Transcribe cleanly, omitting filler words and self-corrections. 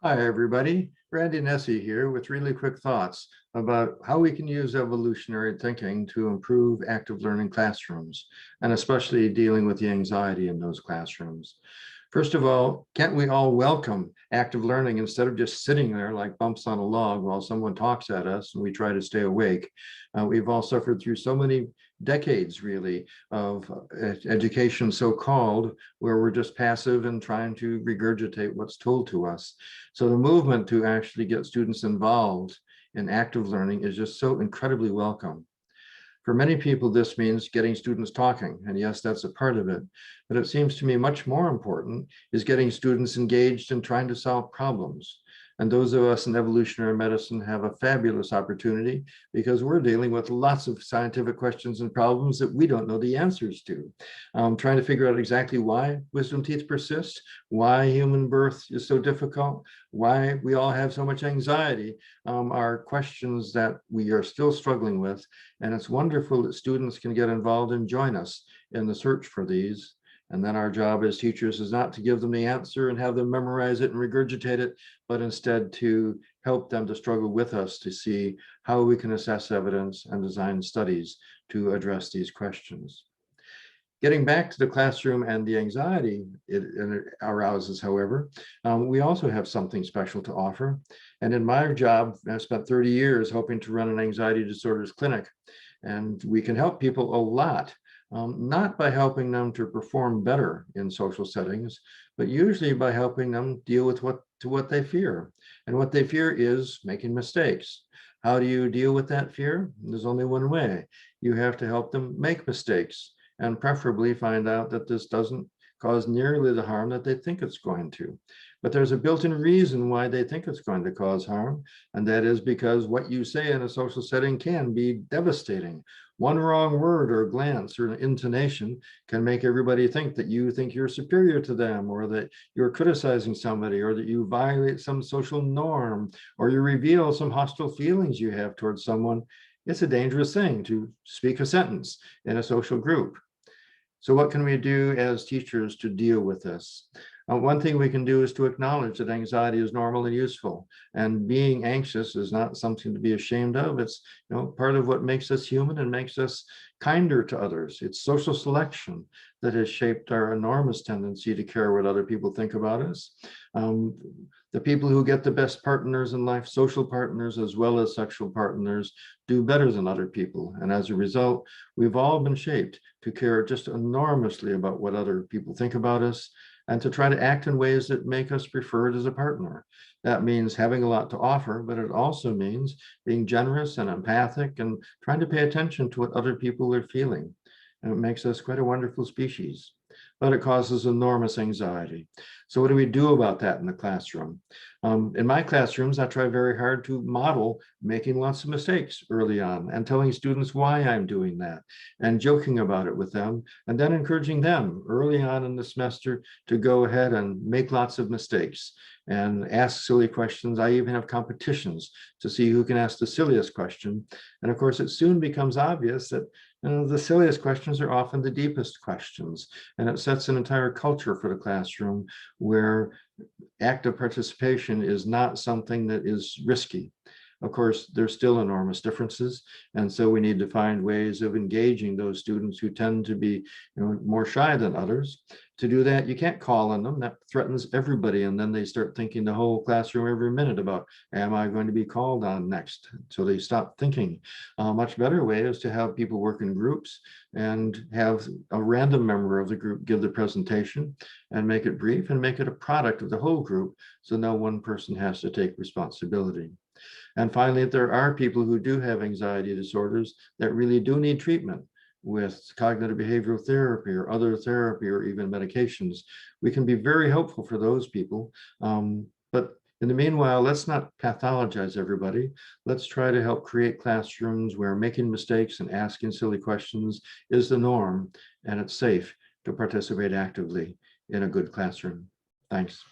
Hi, everybody. Randy Nesse here with really quick thoughts about how we can use evolutionary thinking to improve active learning classrooms, and especially dealing with the anxiety in those classrooms. First of all, can't we all welcome active learning instead of just sitting there like bumps on a log while someone talks at us and we try to stay awake? We've all suffered through so many decades, really, of education, so-called, where we're just passive and trying to regurgitate what's told to us. So the movement to actually get students involved in active learning is just so incredibly welcome. For many people, this means getting students talking, and yes, that's a part of it. But it seems to me much more important is getting students engaged in trying to solve problems. And those of us in evolutionary medicine have a fabulous opportunity because we're dealing with lots of scientific questions and problems that we don't know the answers to. Trying to figure out exactly why wisdom teeth persist, why human birth is so difficult, why we all have so much anxiety, are questions that we are still struggling with. And it's wonderful that students can get involved and join us in the search for these. And then our job as teachers is not to give them the answer and have them memorize it and regurgitate it, but instead to help them to struggle with us to see how we can assess evidence and design studies to address these questions. Getting back to the classroom and the anxiety it arouses, however, we also have something special to offer. And in my job, I spent 30 years hoping to run an anxiety disorders clinic. And we can help people a lot, not by helping them to perform better in social settings, but usually by helping them deal with what they fear. And what they fear is making mistakes. How do you deal with that fear? There's only one way. You have to help them make mistakes, and preferably find out that this doesn't cause nearly the harm that they think it's going to. But there's a built-in reason why they think it's going to cause harm, and that is because what you say in a social setting can be devastating. One wrong word or glance or intonation can make everybody think that you think you're superior to them, or that you're criticizing somebody, or that you violate some social norm, or you reveal some hostile feelings you have towards someone. It's a dangerous thing to speak a sentence in a social group. So what can we do as teachers to deal with this? One thing we can do is to acknowledge that anxiety is normal and useful, and being anxious is not something to be ashamed of. It's part of what makes us human and makes us kinder to others. It's social selection that has shaped our enormous tendency to care what other people think about us. The people who get the best partners in life, social partners as well as sexual partners, do better than other people. And as a result, we've all been shaped to care just enormously about what other people think about us, and to try to act in ways that make us preferred as a partner. That means having a lot to offer, but it also means being generous and empathic and trying to pay attention to what other people are feeling. And it makes us quite a wonderful species, but it causes enormous anxiety. So what do we do about that in the classroom? In my classrooms, I try very hard to model making lots of mistakes early on and telling students why I'm doing that and joking about it with them, and then encouraging them early on in the semester to go ahead and make lots of mistakes and ask silly questions. I even have competitions to see who can ask the silliest question. And of course, it soon becomes obvious that the silliest questions are often the deepest questions. And it sets an entire culture for the classroom where active participation is not something that is risky. Of course, there's still enormous differences. And so we need to find ways of engaging those students who tend to be more shy than others. To do that, you can't call on them. That threatens everybody. And then they start thinking the whole classroom every minute about, am I going to be called on next? So they stop thinking. A much better way is to have people work in groups and have a random member of the group give the presentation and make it brief and make it a product of the whole group, so no one person has to take responsibility. And finally, if there are people who do have anxiety disorders that really do need treatment with cognitive behavioral therapy or other therapy or even medications, we can be very helpful for those people. But in the meanwhile, let's not pathologize everybody. Let's try to help create classrooms where making mistakes and asking silly questions is the norm, and it's safe to participate actively in a good classroom. Thanks.